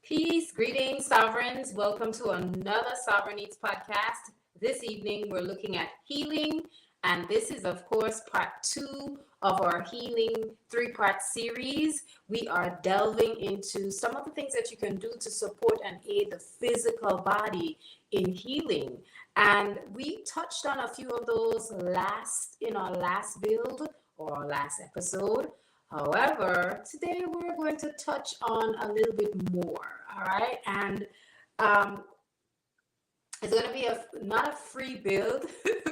Peace, greetings, sovereigns. Welcome to another Sovereign Needs podcast. This evening, we're looking at healing, and this is, of course, part two of our healing three-part series. We are delving into some of the things that you can do to support and aid the physical body in healing. And we touched on a few of those in our last build or our last episode. However, today we're going to touch on a little bit more, all right? And it's going to be not a free build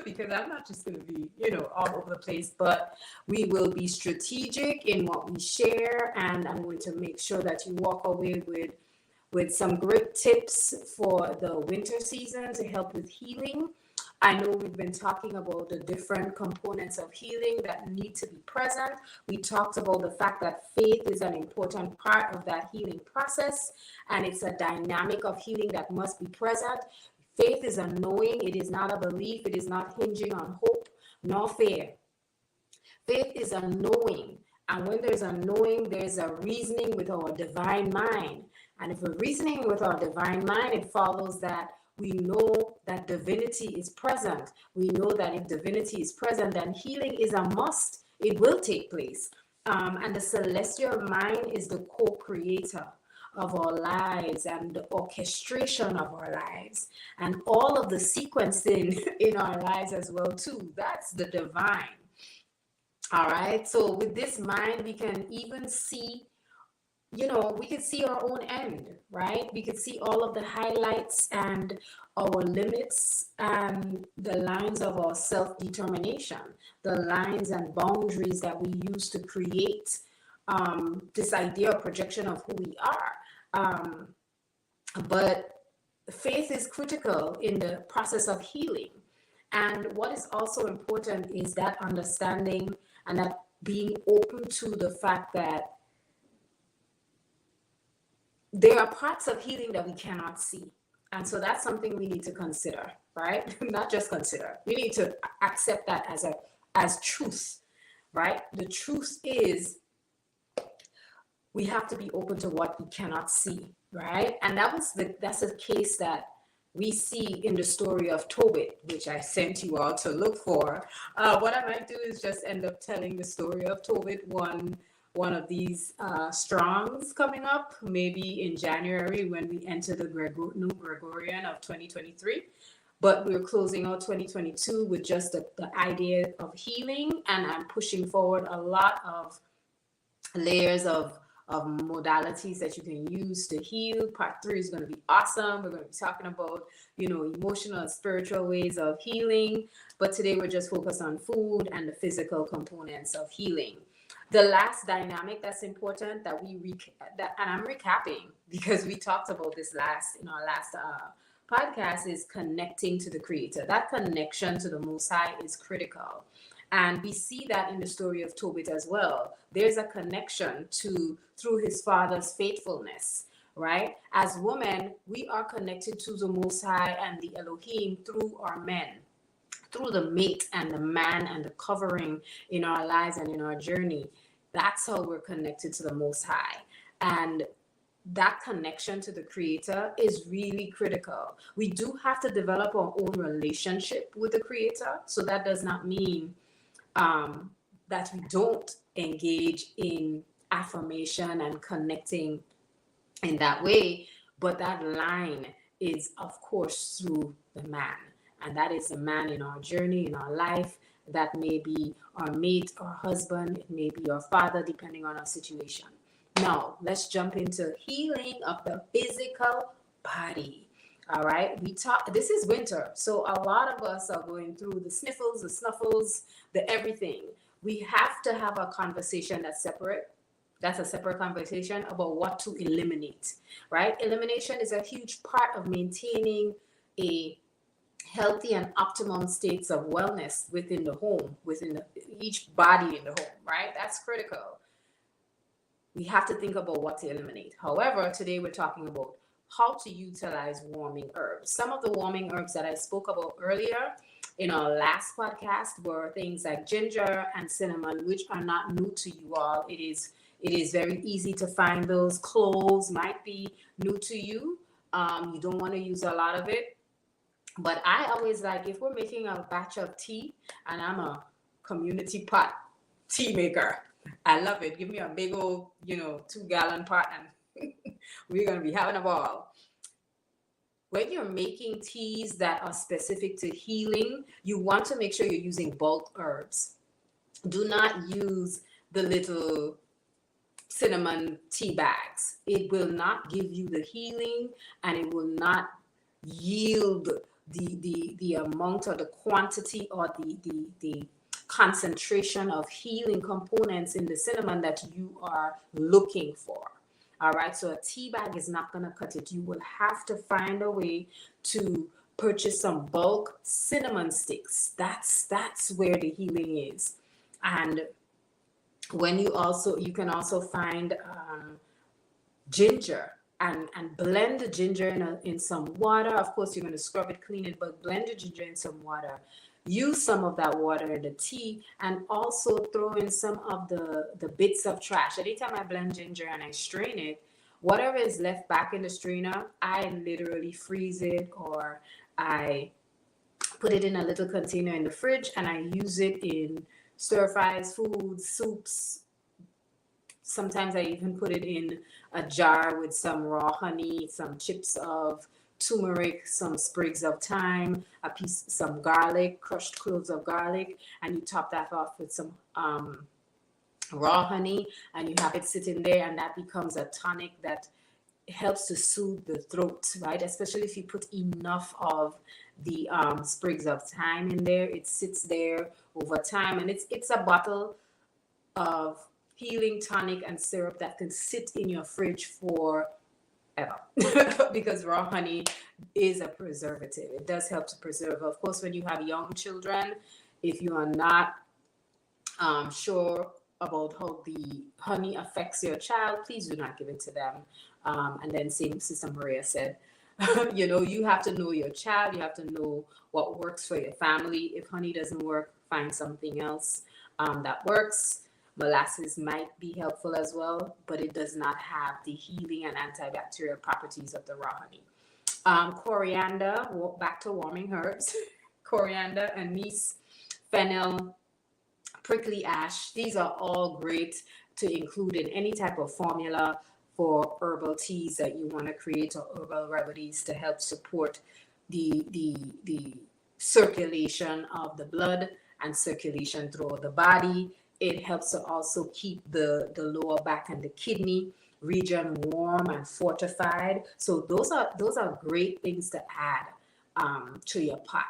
because I'm not just going to be, all over the place, but we will be strategic in what we share, and I'm going to make sure that you walk away with some great tips for the winter season to help with healing. I know we've been talking about the different components of healing that need to be present. We talked about the fact that faith is an important part of that healing process, and it's a dynamic of healing that must be present. Faith is a knowing, it is not a belief, it is not hinging on hope nor fear. Faith is a knowing, and when there's a knowing, there's a reasoning with our divine mind. And if we're reasoning with our divine mind, it follows that we know that divinity is present. We know that if divinity is present, then healing is a must. It will take place. And the celestial mind is the co-creator of our lives and the orchestration of our lives and all of the sequencing in our lives as well too. That's the divine. All right. So with this mind, we can even see we could see our own end, right? We could see all of the highlights and our limits and the lines of our self-determination, the lines and boundaries that we use to create this idea or projection of who we are. But faith is critical in the process of healing. And what is also important is that understanding and that being open to the fact that there are parts of healing that we cannot see. And so that's something we need to consider, right? Not just consider. We need to accept that as truth, right? The truth is we have to be open to what we cannot see, right? And that's a case that we see in the story of Tobit, which I sent you all to look for. What I might do is just end up telling the story of Tobit one of these strongs coming up, maybe in January when we enter the new Gregorian of 2023. But we're closing out 2022 with just the idea of healing, and I'm pushing forward a lot of layers of modalities that you can use to heal. Part 3 is going to be awesome. We're going to be talking about, emotional and spiritual ways of healing. But today we're just focused on food and the physical components of healing. The last dynamic that's important that and I'm recapping because we talked about this in our last podcast, is connecting to the Creator. That connection to the Most High is critical. And we see that in the story of Tobit as well. There's a connection through his father's faithfulness, right? As women, we are connected to the Most High and the Elohim through our men, through the mate and the man and the covering in our lives and in our journey. That's how we're connected to the Most High. And that connection to the Creator is really critical. We do have to develop our own relationship with the Creator. So that does not mean that we don't engage in affirmation and connecting in that way. But that line is, of course, through the man. And that is the man in our journey, in our life. That may be our mate, our husband, it may be our father, depending on our situation. Now, let's jump into healing of the physical body. All right, this is winter. So a lot of us are going through the sniffles, the snuffles, the everything. We have to have a conversation that's separate. That's a separate conversation about what to eliminate, right? Elimination is a huge part of maintaining a healthy and optimum states of wellness within the home, each body in the home, right? That's critical. We have to think about what to eliminate. However, today we're talking about how to utilize warming herbs. Some of the warming herbs that I spoke about earlier in our last podcast were things like ginger and cinnamon, which are not new to you all. It is It is very easy to find those. Cloves might be new to you. You don't want to use a lot of it. But I always like, if we're making a batch of tea, and I'm a community pot tea maker, I love it. Give me a big old, 2-gallon pot, and we're going to be having a ball. When you're making teas that are specific to healing, you want to make sure you're using bulk herbs. Do not use the little cinnamon tea bags. It will not give you the healing, and it will not yield the amount or the quantity or the concentration of healing components in the cinnamon that you are looking for. All right, so a tea bag is not going to cut it. You will have to find a way to purchase some bulk cinnamon sticks. That's where the healing is. And when you can also find ginger, and blend the ginger in some water. Of course, you're going to scrub it, clean it, but blend the ginger in some water. Use some of that water in the tea, and also throw in some of the bits of trash. Anytime I blend ginger and I strain it, whatever is left back in the strainer, I literally freeze it, or I put it in a little container in the fridge, and I use it in stir fries, foods, soups. Sometimes I even put it in a jar with some raw honey, some chips of turmeric, some sprigs of thyme, some garlic, crushed cloves of garlic, and you top that off with some raw honey, and you have it sitting there, and that becomes a tonic that helps to soothe the throat, right? Especially if you put enough of the sprigs of thyme in there. It sits there over time, and it's a bottle of healing tonic and syrup that can sit in your fridge forever because raw honey is a preservative. It does help to preserve. Of course, when you have young children, if you are not sure about how the honey affects your child, please do not give it to them. And then same Sister Maria said, you have to know your child. You have to know what works for your family. If honey doesn't work, find something else that works. Molasses might be helpful as well, but it does not have the healing and antibacterial properties of the raw honey. Coriander, back to warming herbs. Coriander, anise, fennel, prickly ash. These are all great to include in any type of formula for herbal teas that you want to create, or herbal remedies to help support the circulation of the blood and circulation throughout the body. It helps to also keep the lower back and the kidney region warm and fortified. So those are great things to add to your pot.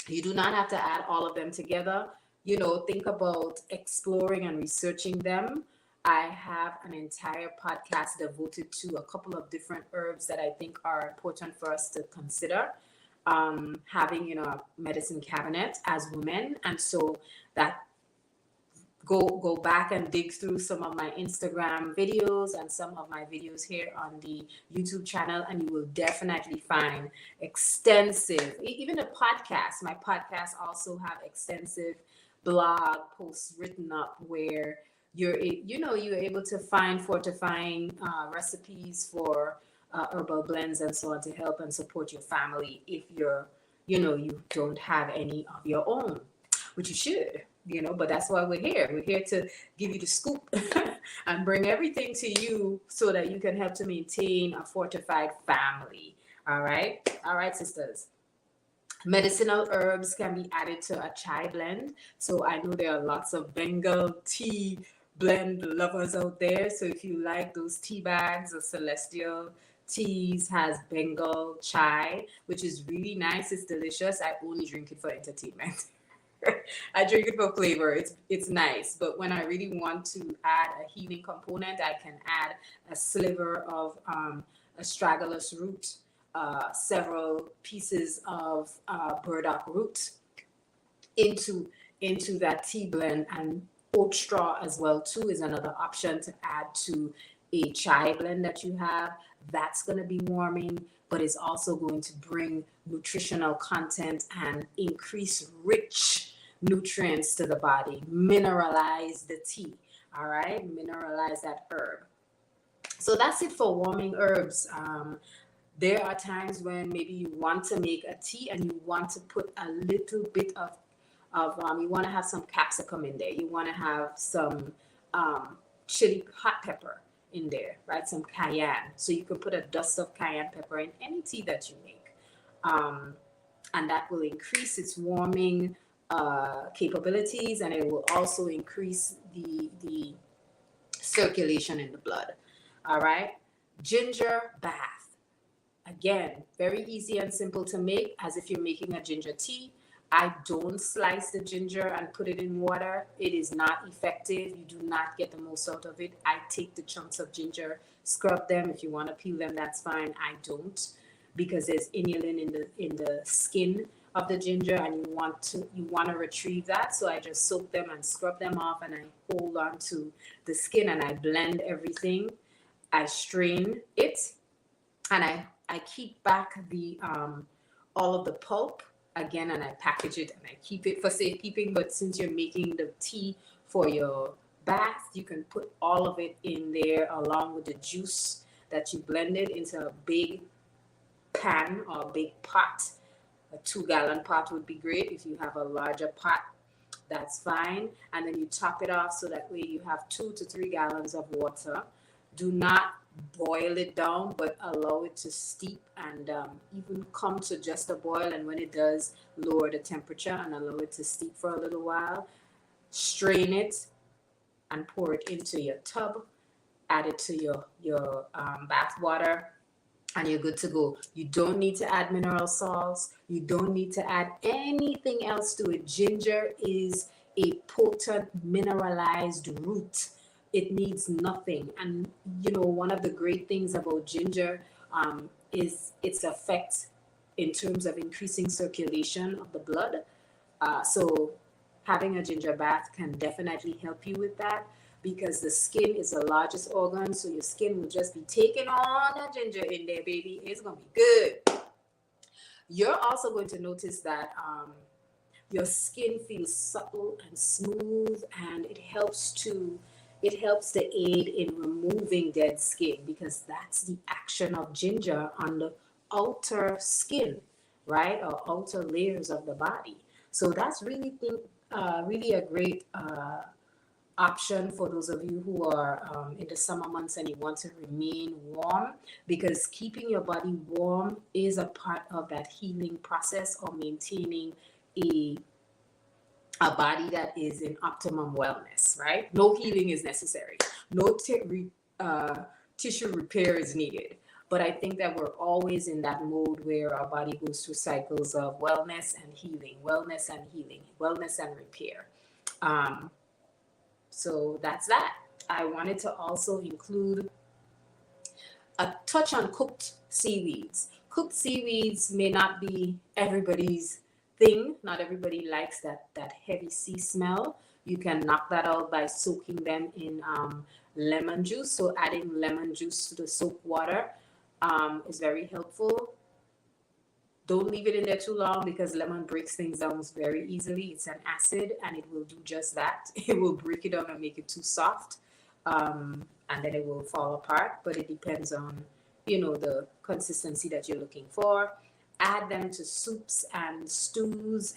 You do not have to add all of them together. Think about exploring and researching them. I have an entire podcast devoted to a couple of different herbs that I think are important for us to consider having in our medicine cabinet as women. And so that go back and dig through some of my Instagram videos and some of my videos here on the YouTube channel, and you will definitely find extensive, even a podcast. My podcasts also have extensive blog posts written up where you're able to find fortifying recipes for herbal blends and so on to help and support your family if you don't have any of your own, which you should. But that's why we're here. We're here to give you the scoop and bring everything to you so that you can help to maintain a fortified family. All right, sisters. Medicinal herbs can be added to a chai blend. So I know there are lots of Bengal tea blend lovers out there. So if you like those tea bags, or Celestial Teas has Bengal chai, which is really nice. It's delicious. I only drink it for entertainment. I drink it for flavor. It's nice, but when I really want to add a healing component, I can add a sliver of astragalus root, several pieces of burdock root into that tea blend, and oat straw as well too is another option to add to a chai blend that you have. That's going to be warming, but it's also going to bring nutritional content and increase rich nutrients to the body, mineralize the tea. All right, mineralize that herb. So that's it for warming herbs. There are times when maybe you want to make a tea and you want to put a little bit of you want to have some capsicum in there. You want to have some chili hot pepper in there, right? Some cayenne. So you can put a dust of cayenne pepper in any tea that you make. Um, and that will increase its warming capabilities, and it will also increase the circulation in the blood. All right. Ginger bath. Again, very easy and simple to make, as if you're making a ginger tea. I don't slice the ginger and put it in water. It is not effective. You do not get the most out of it. I take the chunks of ginger, scrub them. If you want to peel them, that's fine. I don't, because there's inulin in the skin of the ginger, and you want to retrieve that. So I just soak them and scrub them off, and I hold on to the skin, and I blend everything. I strain it, and I keep back the all of the pulp again, and I package it and I keep it for safekeeping. But since you're making the tea for your bath, you can put all of it in there along with the juice that you blended into a big pan or big pot. A 2-gallon pot would be great. If you have a larger pot, that's fine. And then you top it off so that way you have 2 to 3 gallons of water. Do not boil it down, but allow it to steep and even come to just a boil. And when it does, lower the temperature and allow it to steep for a little while. Strain it and pour it into your tub. Add it to your bath water, and you're good to go. You don't need to add mineral salts. You don't need to add anything else to it. Ginger is a potent mineralized root. It needs nothing. And one of the great things about ginger is its effect in terms of increasing circulation of the blood. So having a ginger bath can definitely help you with that, because the skin is the largest organ. So your skin will just be taking on that ginger in there, baby. It's going to be good. You're also going to notice that your skin feels supple and smooth, and it helps to aid in removing dead skin, because that's the action of ginger on the outer skin, right, or outer layers of the body. So that's really a great option for those of you who are in the summer months and you want to remain warm, because keeping your body warm is a part of that healing process, or maintaining a body that is in optimum wellness, right? No healing is necessary. No tissue repair is needed. But I think that we're always in that mode where our body goes through cycles of wellness and healing, wellness and healing, wellness and repair. So that's that. I wanted to also include a touch on cooked seaweeds. Cooked seaweeds may not be everybody's thing. Not everybody likes that heavy sea smell. You can knock that out by soaking them in lemon juice. So adding lemon juice to the soap water is very helpful. Don't leave it in there too long, because lemon breaks things down very easily. It's an acid, and it will do just that. It will break it down and make it too soft, and then it will fall apart. But it depends on, the consistency that you're looking for. Add them to soups and stews,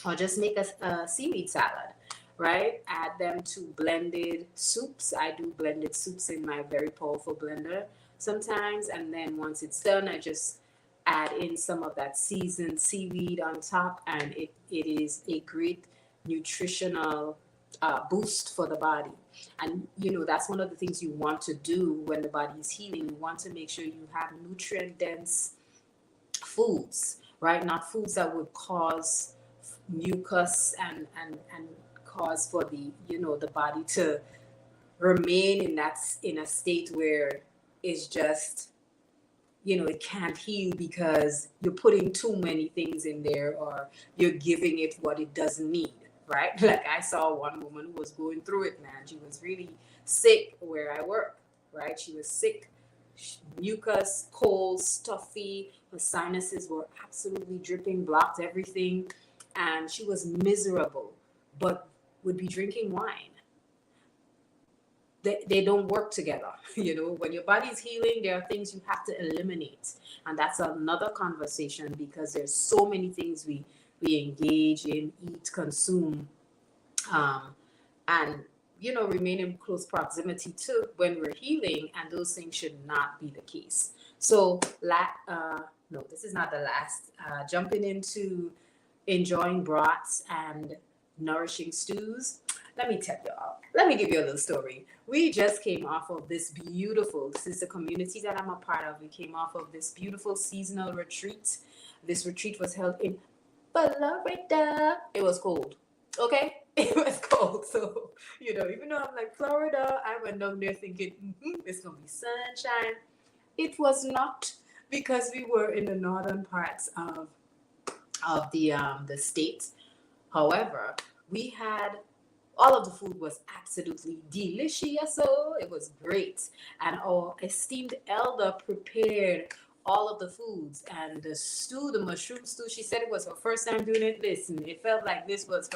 or just make a seaweed salad, right? Add them to blended soups. I do blended soups in my very powerful blender sometimes, and then once it's done, I just add in some of that seasoned seaweed on top, and it is a great nutritional boost for the body. And that's one of the things you want to do when the body is healing. You want to make sure you have nutrient dense foods, right? Not foods that would cause mucus and cause for the body to remain in a state where it's just it can't heal because you're putting too many things in there, or you're giving it what it doesn't need, right? Like I saw one woman who was going through it, man. She was really sick where I work, right? She was sick, mucus, cold, stuffy. Her sinuses were absolutely dripping, blocked everything. And she was miserable, but would be drinking wine. they don't work together. When your body's healing, there are things you have to eliminate, and that's another conversation, because there's so many things we engage in, eat, consume, um, and remain in close proximity to when we're healing, and those things should not be the case. So no, this is not the last. Jumping into enjoying broths and nourishing stews. Let me tell y'all, let me give you a little story. We just came off of this is the community that I'm a part of. We came off of this beautiful seasonal retreat. This retreat was held in Florida. It was cold. Okay? It was cold. So, even though I'm like Florida, I went down there thinking, it's going to be sunshine. It was not, because we were in the northern parts of the state. However, we had all of the food was absolutely delicious. So it was great. And our esteemed elder prepared all of the foods, and the stew, the mushroom stew. She said it was her first time doing it. Listen, it felt like this was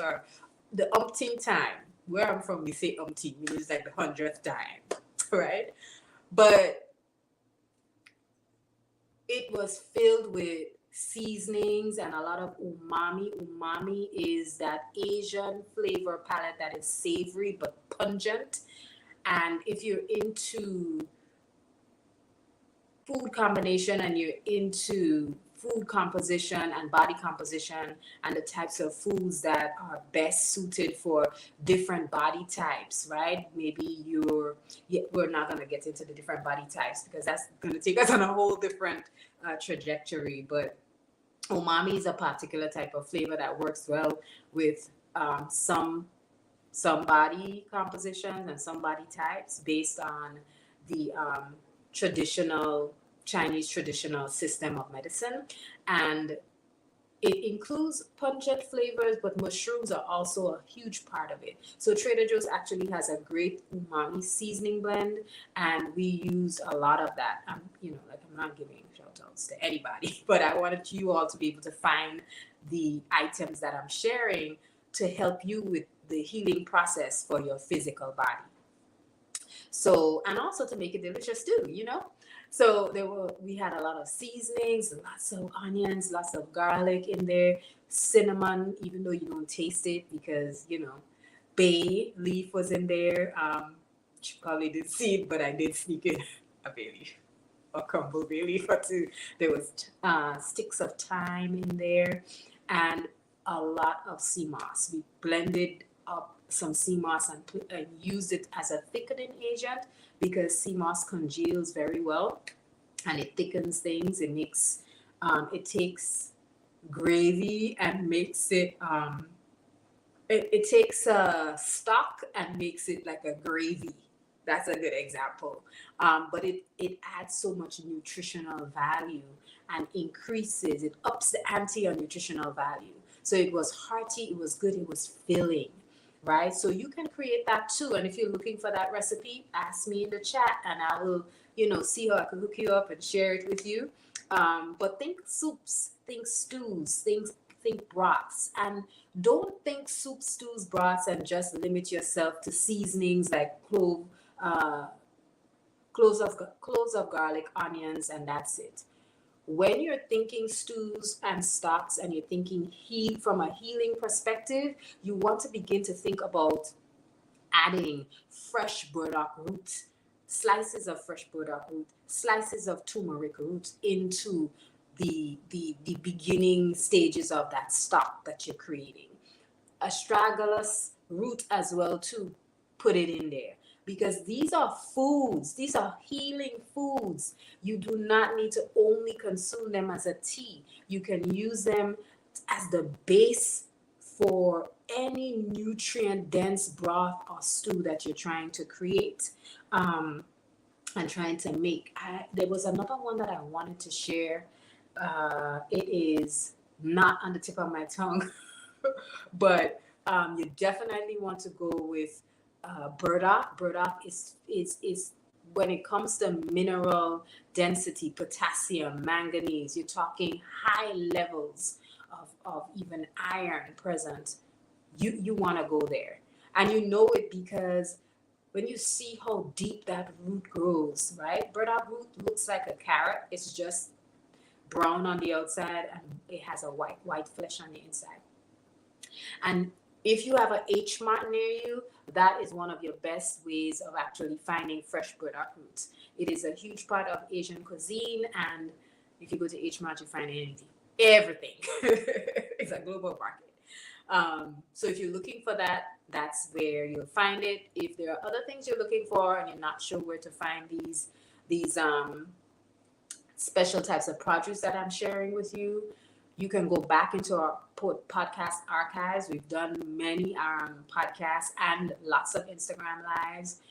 the umpteenth time. Where I'm from, we say umpteen, means like the 100th time, right? But it was filled with seasonings and a lot of umami. Umami is that Asian flavor palette that is savory but pungent. And if you're into food combination and you're into food composition and body composition and the types of foods that are best suited for different body types, right? Maybe we're not going to get into the different body types, because that's going to take us on a whole different trajectory. But umami is a particular type of flavor that works well with some body compositions and some body types, based on the Chinese traditional system of medicine. And it includes pungent flavors, but mushrooms are also a huge part of it. So Trader Joe's actually has a great umami seasoning blend, and we use a lot of that. I'm not giving shout outs to anybody, but I wanted you all to be able to find the items that I'm sharing to help you with the healing process for your physical body. So, and also to make it delicious too, So we had a lot of seasonings, lots of onions, lots of garlic in there, cinnamon, even though you don't taste it, because bay leaf was in there. You probably didn't see it, but I did sneak in a bay leaf, a crumbled bay leaf or two. There was sticks of thyme in there, and a lot of sea moss. We blended up some sea moss and used it as a thickening agent, because sea moss congeals very well and it thickens things. It makes it takes gravy and makes it it takes a stock and makes it like a gravy. That's a good example. But it adds so much nutritional value and it ups the ante on nutritional value. So it was hearty, it was good, it was filling, right? So you can create that too. And if you're looking for that recipe, ask me in the chat and I will, see how I can hook you up and share it with you. But think soups, think stews, think broths, and don't think soup, stews, broths, and just limit yourself to seasonings like cloves of garlic, onions, and that's it. When you're thinking stews and stocks and you're thinking from a healing perspective, you want to begin to think about adding fresh burdock root, slices of fresh burdock root, slices of turmeric root into the beginning stages of that stock that you're creating. Astragalus root as well too, put it in there, because these are foods, these are healing foods. You do not need to only consume them as a tea. You can use them as the base for any nutrient dense broth or stew that you're trying to create and trying to make. There was another one that I wanted to share. It is not on the tip of my tongue, but you definitely want to go with burdock. Burdock is when it comes to mineral density, potassium, manganese, you're talking high levels of even iron present. You want to go there, and you know it because when you see how deep that root grows, right? Burdock root looks like a carrot. It's just brown on the outside and it has a white flesh on the inside. And if you have a H mart near you, that is one of your best ways of actually finding fresh burdock roots. It is a huge part of Asian cuisine, and if you go to H mart, you find anything, everything. It's a global market. So if you're looking for that, that's where you'll find it. If there are other things you're looking for and you're not sure where to find these special types of produce that I'm sharing with you, you can go back into our podcast archives. We've done many podcasts and lots of Instagram lives.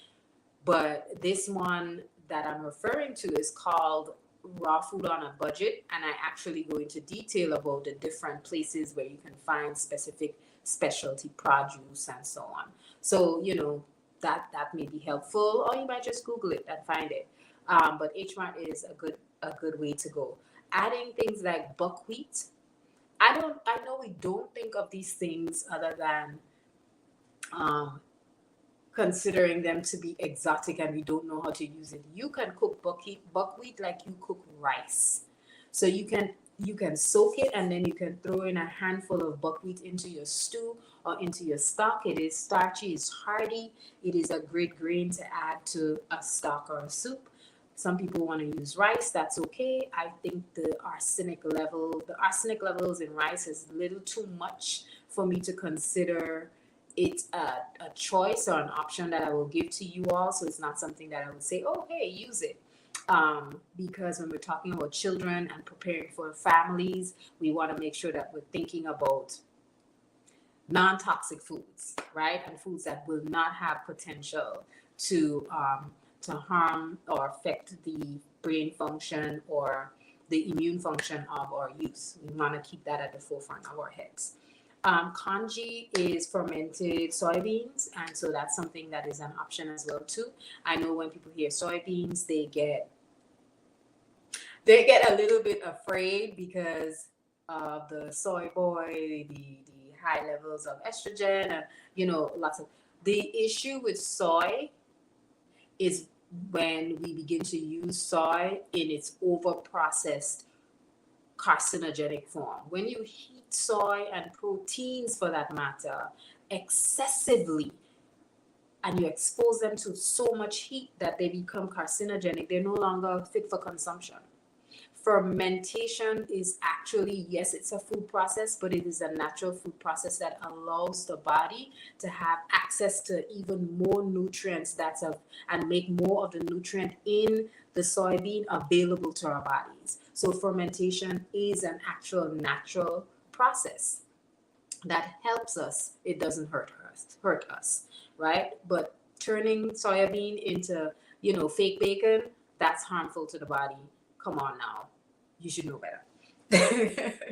But this one that I'm referring to is called Raw Food on a Budget. And I actually go into detail about the different places where you can find specific specialty produce and so on. So, that may be helpful, or you might just Google it and find it. But H Mart is a good way to go. Adding things like buckwheat. I know we don't think of these things other than um, considering them to be exotic and we don't know how to use it. You can cook buckwheat like you cook rice. So you can soak it and then you can throw in a handful of buckwheat into your stew or into your stock. It is starchy, it's hearty, it is a great grain to add to a stock or a soup. Some people want to use rice, that's okay. I think the arsenic levels in rice is a little too much for me to consider it a choice or an option that I will give to you all. So it's not something that I would say, oh, hey, use it. Because when we're talking about children and preparing for families, we want to make sure that we're thinking about non-toxic foods, right? And foods that will not have potential to harm or affect the brain function or the immune function of our youth. We want to keep that at the forefront of our heads. Congee is fermented soybeans, and so that's something that is an option as well too. I know when people hear soybeans, they get a little bit afraid because of the soy boy, the high levels of estrogen, and lots of the issue with soy is when we begin to use soy in its over processed carcinogenic form. When you heat soy and proteins for that matter excessively and you expose them to so much heat that they become carcinogenic, they're no longer fit for consumption. Fermentation is actually, yes, it's a food process, but it is a natural food process that allows the body to have access to even more nutrients and make more of the nutrient in the soybean available to our bodies. So fermentation is an actual natural process that helps us. It doesn't hurt us, right? But turning soybean into, fake bacon, that's harmful to the body. Come on now, you should know better.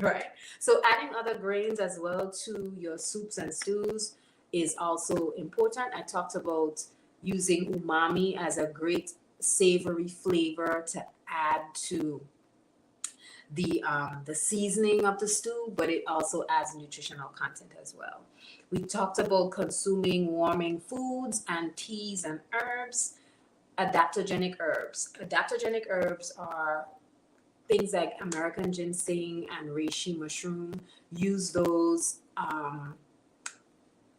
Right? So adding other grains as well to your soups and stews is also important. I talked about using umami as a great savory flavor to add to the seasoning of the stew, but it also adds nutritional content as well. We talked about consuming warming foods and teas and herbs. Adaptogenic herbs. Adaptogenic herbs are things like American ginseng and reishi mushroom. Use those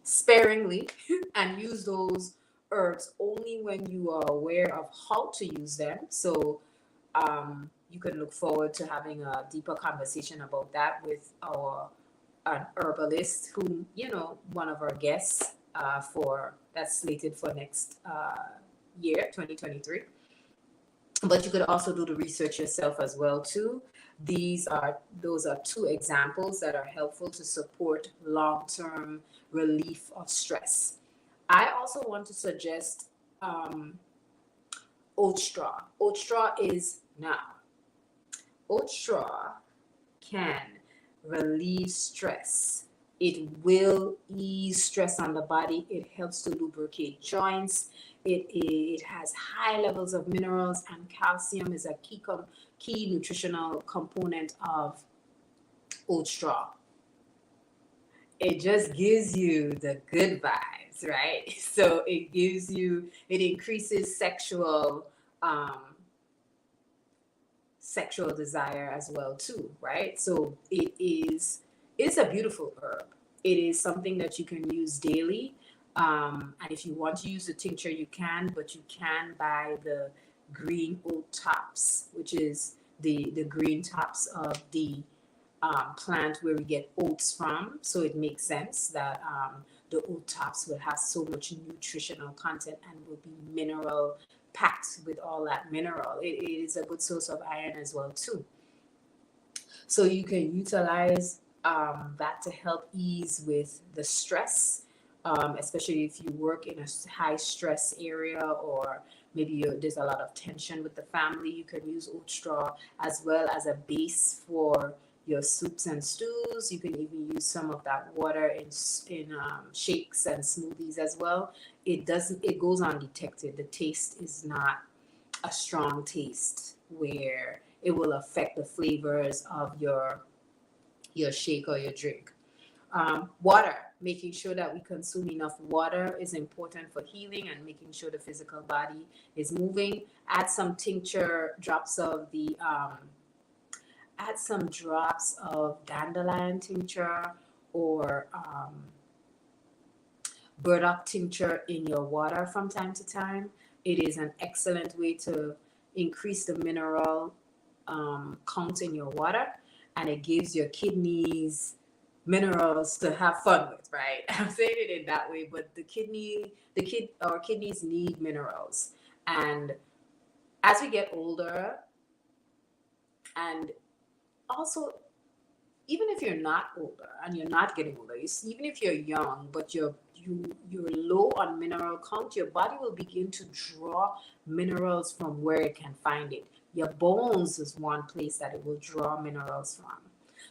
sparingly and use those herbs only when you are aware of how to use them. So you can look forward to having a deeper conversation about that with an herbalist who, one of our guests for that's slated for next year, 2023. But you could also do the research yourself as well too. Those are two examples that are helpful to support long-term relief of stress. I also want to suggest oat straw. Oat straw is now. Oat straw can relieve stress. It will ease stress on the body. It helps to lubricate joints. It has high levels of minerals, and calcium is a key nutritional component of oat straw. It just gives you the good vibes. eat, right? So it increases um, sexual desire as well too, right? So it's a beautiful herb. It is something that you can use daily. And if you want to use the tincture, you can, but you can buy the green oat tops, which is the green tops of the plant where we get oats from. So it makes sense that the oat tops will have so much nutritional content and will be mineral packed with all that mineral. It is a good source of iron as well too. So you can utilize that to help ease with the stress, especially if you work in a high stress area, or maybe there's a lot of tension with the family. You can use oat straw as well as a base for your soups and stews. You can even use some of that water in shakes and smoothies as well. It goes undetected. The taste is not a strong taste where it will affect the flavors of your shake or your drink. Water, making sure that we consume enough water is important for healing and making sure the physical body is moving. Add some tincture, add some drops of dandelion tincture or burdock tincture in your water from time to time. It is an excellent way to increase the mineral count in your water, and it gives your kidneys minerals to have fun with, right? I'm saying it in that way, but our kidneys need minerals. And as we get older, and also even if you're not older and you're not getting older, even if you're young, but you're low on mineral count, your body will begin to draw minerals from where it can find it. Your bones is one place that it will draw minerals from.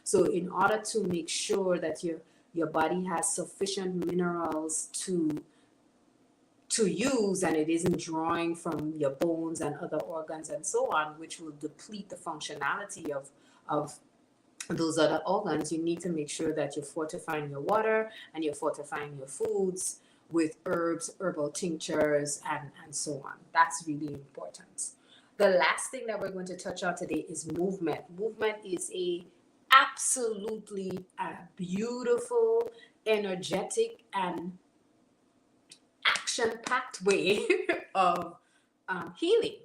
So in order to make sure that your body has sufficient minerals to use, and it isn't drawing from your bones and other organs and so on, which will deplete the functionality of those other organs, you need to make sure that you're fortifying your water and you're fortifying your foods with herbs, herbal tinctures, and so on. That's really important. The last thing that we're going to touch on today is movement. Movement is absolutely a beautiful, energetic, and action-packed way of healing,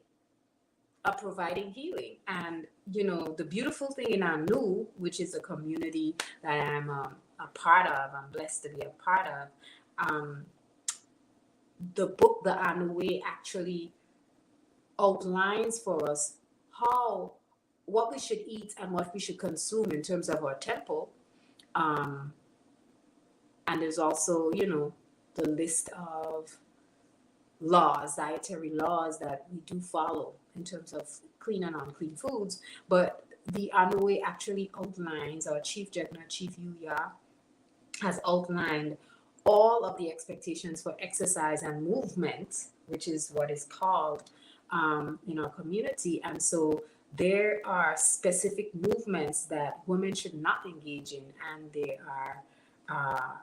of providing healing. And the beautiful thing in Anu, which is a community that I'm a part of, I'm blessed to be a part of, the book The Anu Way actually outlines for us what we should eat and what we should consume in terms of our temple. And there's also the list of dietary laws that we do follow in terms of clean and unclean foods. But the Anu actually outlines, our Chief Jetna, Chief Yuya, has outlined all of the expectations for exercise and movement, which is what is called in our community. And so there are specific movements that women should not engage in, and there are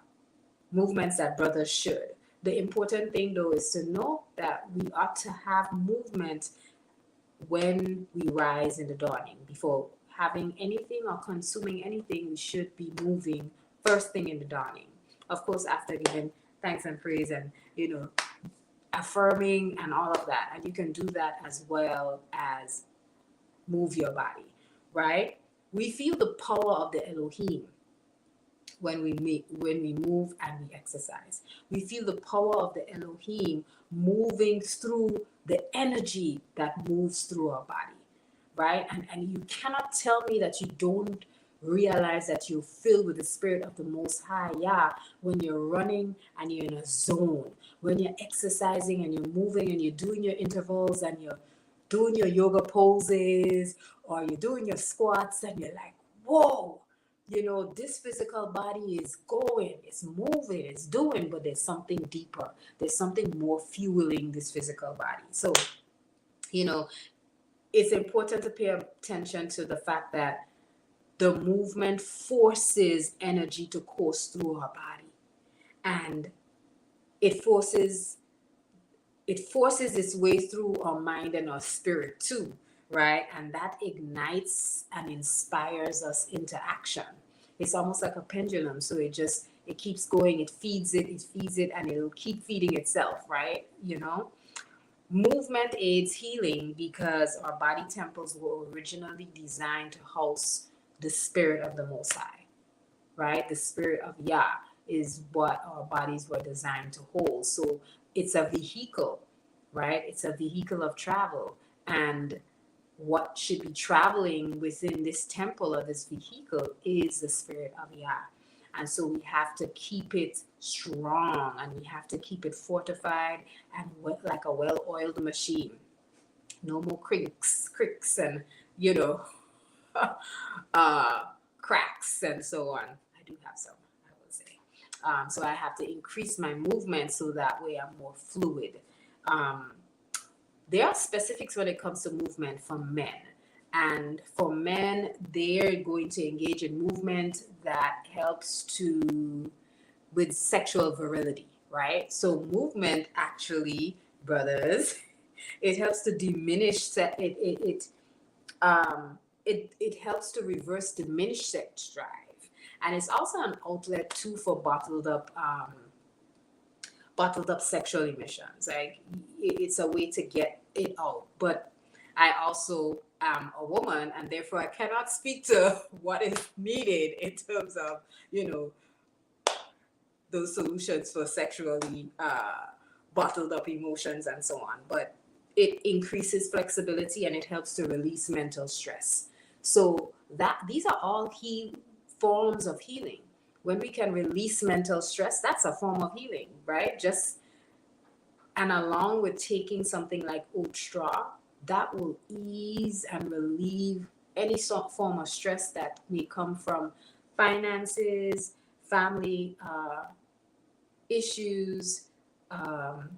movements that brothers should. The important thing, though, is to know that we ought to have movement when we rise in the dawning. Before having anything or consuming anything, we should be moving first thing in the dawning. Of course, after giving thanks and praise and, affirming and all of that. And you can do that as well as move your body, right? We feel the power of the Elohim when we move and we exercise. We feel the power of the Elohim moving through the energy that moves through our body, right? And you cannot tell me that you don't realize that you're filled with the spirit of the Most High, when you're running and you're in a zone, when you're exercising and you're moving and you're doing your intervals and you're doing your yoga poses or you're doing your squats and you're like, whoa, this physical body is going, it's moving, it's doing, but there's something deeper. There's something more fueling this physical body. So, it's important to pay attention to the fact that the movement forces energy to course through our body. And it forces its way through our mind and our spirit too, right? And that ignites and inspires us into action. It's almost like a pendulum. So it keeps going, it feeds it, and it'll keep feeding itself, right? Movement aids healing because our body temples were originally designed to house the spirit of the Most High, right? The spirit of Yah is what our bodies were designed to hold. So it's a vehicle, right? It's a vehicle of travel. And what should be traveling within this temple or this vehicle is the spirit of Yah. And so we have to keep it strong, and we have to keep it fortified and like a well-oiled machine. No more creaks and, you know, uh, cracks and so on. I do have some, I will say. So I have to increase my movement so that way I'm more fluid. Um, there are specifics when it comes to movement for men. And for men, they're going to engage in movement that helps to with sexual virility, right? So movement actually, brothers, it helps to diminish it helps to reverse diminished sex drive, and it's also an outlet too for bottled up sexual emissions. Like it's a way to get it out. But I also am a woman, and therefore I cannot speak to what is needed in terms of those solutions for sexually bottled up emotions and so on. But it increases flexibility and it helps to release mental stress. So that these are all forms of healing. When we can release mental stress, that's a form of healing, right? And along with taking something like oat straw, that will ease and relieve any form of stress that may come from finances, family issues, um,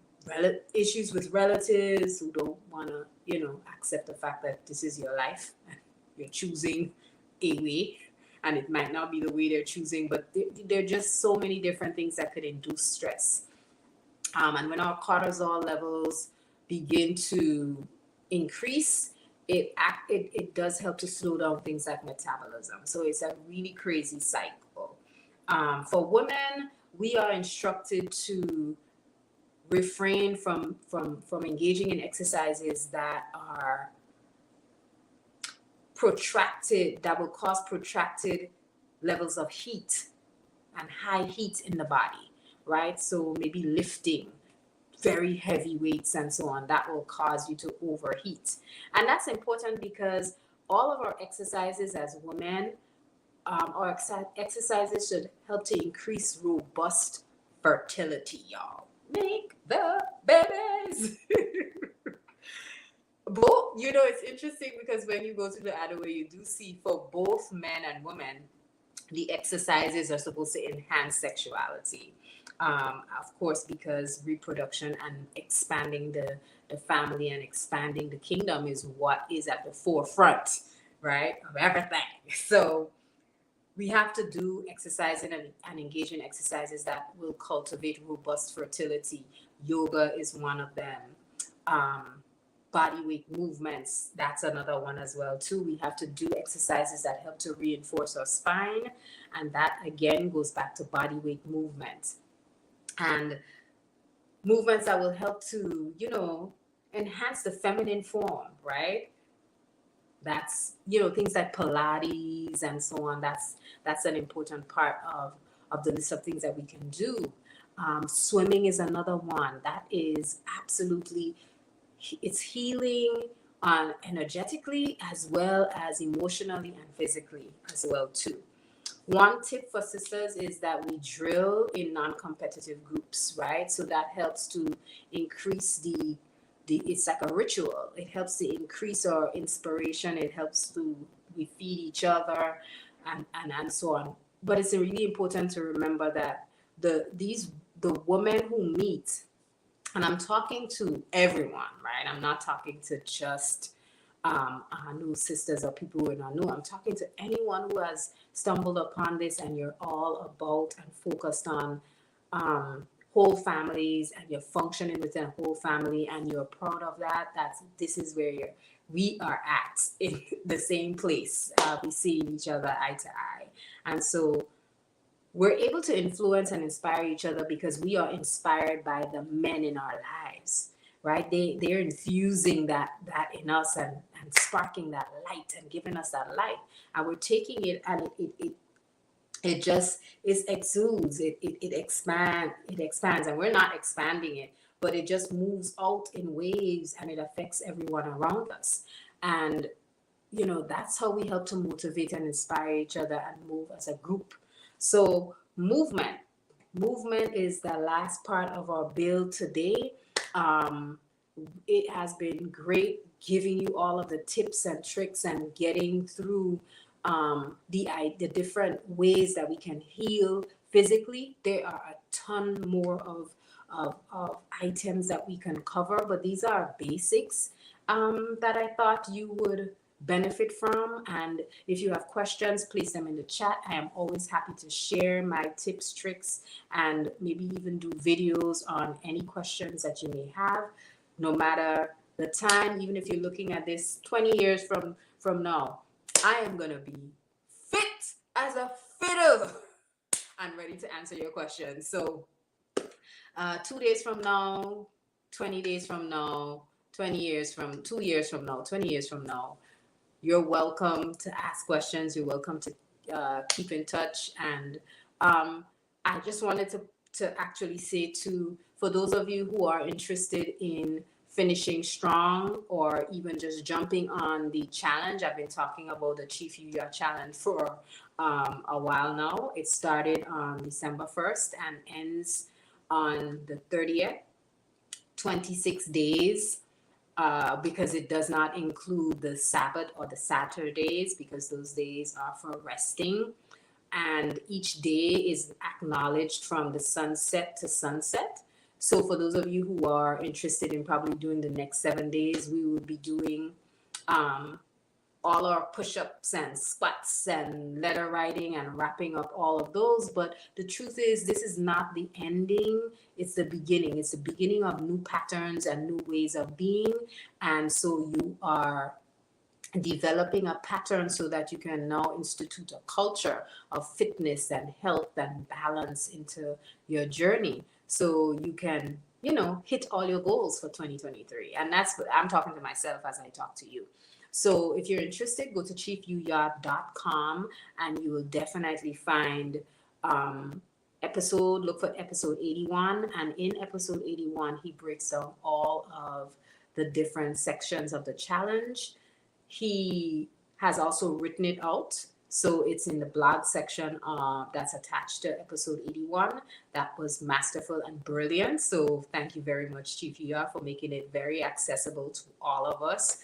issues with relatives who don't want to, accept the fact that this is your life and you're choosing a way, and it might not be the way they're choosing, but there are just so many different things that could induce stress. And when our cortisol levels begin to increase, it does help to slow down things like metabolism. So it's a really crazy cycle. For women, we are instructed to refrain from engaging in exercises that are protracted, that will cause protracted levels of heat and high heat in the body, right? So maybe lifting very heavy weights and so on, that will cause you to overheat. And that's important because all of our exercises as women, our exercises should help to increase robust fertility, y'all. Make the babies. Both, it's interesting because when you go to the other way, you do see for both men and women, the exercises are supposed to enhance sexuality. Of course, because reproduction and expanding the family and expanding the kingdom is what is at the forefront, right, of everything. So we have to do exercising and engage in exercises that will cultivate robust fertility. Yoga is one of them. Body weight movements, that's another one as well too. We have to do exercises that help to reinforce our spine, and that again goes back to body weight movements and movements that will help to enhance the feminine form, right? That's things like Pilates and so on. That's an important part of the list of things that we can do. Swimming is another one that is absolutely, it's healing energetically as well as emotionally and physically as well too. One tip for sisters is that we drill in non-competitive groups, right? So that helps to increase the it's like a ritual. It helps to increase our inspiration. It helps to we feed each other and so on. But it's really important to remember that the women who meet, and I'm talking to everyone, right? I'm not talking to just new sisters or people who are not new. I'm talking to anyone who has stumbled upon this and you're all about and focused on whole families and you're functioning within a whole family and you're proud of that, this is where we are at, in the same place. We see each other eye to eye. And so we're able to influence and inspire each other because we are inspired by the men in our lives, right? They're infusing that in us and sparking that light and giving us that light. And we're taking it, and it just exudes, it expands, and we're not expanding it, but it just moves out in waves and it affects everyone around us. And that's how we help to motivate and inspire each other and move as a group. So movement is the last part of our build today. It has been great giving you all of the tips and tricks and getting through the different ways that we can heal physically. There are a ton more of items that we can cover, but these are basics that I thought you would benefit from. And if you have questions, place them in the chat. I am always happy to share my tips, tricks, and maybe even do videos on any questions that you may have, no matter the time. Even if you're looking at this 20 years from now, I am going to be fit as a fiddle and ready to answer your questions. So 2 days from now, 20 days from now, 2 years from now, 20 years from now, you're welcome to ask questions. You're welcome to keep in touch. And I just wanted to actually say for those of you who are interested in finishing strong or even just jumping on the challenge, I've been talking about the Chief Yuya Challenge for a while now. It started on December 1st and ends on the 30th, 26 days. Because it does not include the Sabbath or the Saturdays, because those days are for resting. And each day is acknowledged from the sunset to sunset. So for those of you who are interested in probably doing the next 7 days, we will be doing all our push-ups and squats and letter writing and wrapping up all of those. But the truth is, this is not the ending. It's the beginning. It's the beginning of new patterns and new ways of being. And so you are developing a pattern so that you can now institute a culture of fitness and health and balance into your journey, so you can, hit all your goals for 2023. And that's what I'm talking to myself as I talk to you. So if you're interested, go to chiefyuya.com and you will definitely find look for episode 81. And in episode 81, he breaks down all of the different sections of the challenge. He has also written it out. So it's in the blog section that's attached to episode 81. That was masterful and brilliant. So thank you very much, Chief Yuya, for making it very accessible to all of us.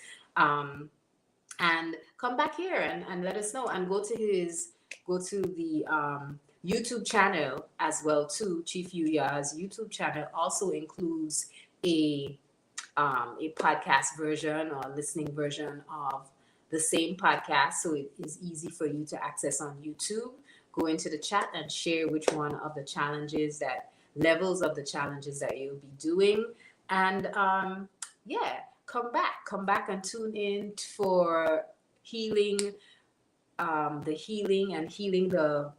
And come back here and let us know, and go to the YouTube channel as well too. Chief Yuya's YouTube channel also includes a podcast version or listening version of the same podcast, so it is easy for you to access on YouTube. Go into the chat and share which one of the levels of the challenges that you'll be doing. And come back and tune in for healing the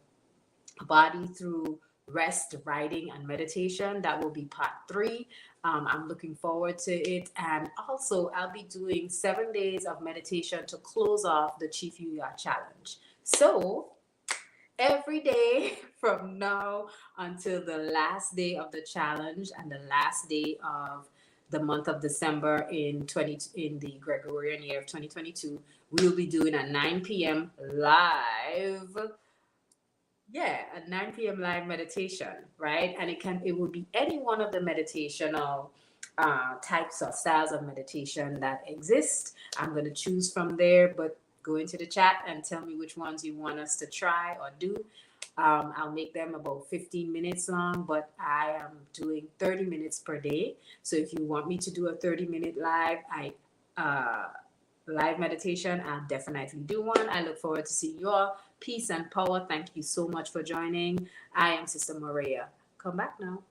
body through rest, writing, and meditation. That will be part 3. I'm looking forward to it. And also, I'll be doing 7 days of meditation to close off the Chief Yuya Challenge. So every day from now until the last day of the challenge and the last day of the month of December in the Gregorian year of 2022, we will be doing a 9 p.m. live. A 9 p.m. live meditation, right? And it will be any one of the meditational types or styles of meditation that exist. I'm going to choose from there, but go into the chat and tell me which ones you want us to try or do. I'll make them about 15 minutes long, but I am doing 30 minutes per day. So if you want me to do a 30-minute live meditation, I'll definitely do one. I look forward to seeing you all. Peace and power. Thank you so much for joining. I am Sister Maria. Come back now.